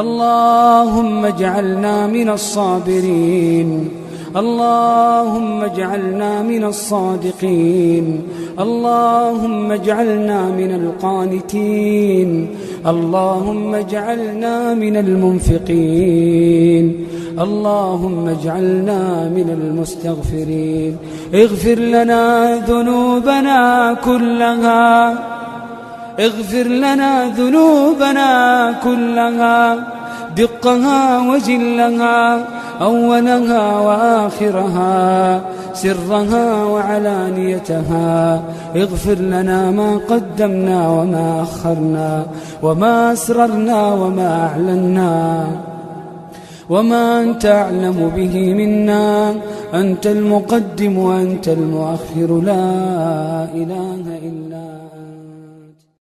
اللهم اجعلنا من الصابرين، اللهم اجعلنا من الصادقين، اللهم اجعلنا من القانتين، اللهم اجعلنا من المنفقين، اللهم اجعلنا من المستغفرين. اغفر لنا ذنوبنا كلها، اغفر لنا ذنوبنا كلها، دقها وجلها، أولها وآخرها، سرها وعلانيتها. اغفر لنا ما قدمنا وما أخرنا، وما أسررنا وما أعلنا، وما أنت أعلم به منا. أنت المقدم وأنت المؤخر، لا إله إلا أنت.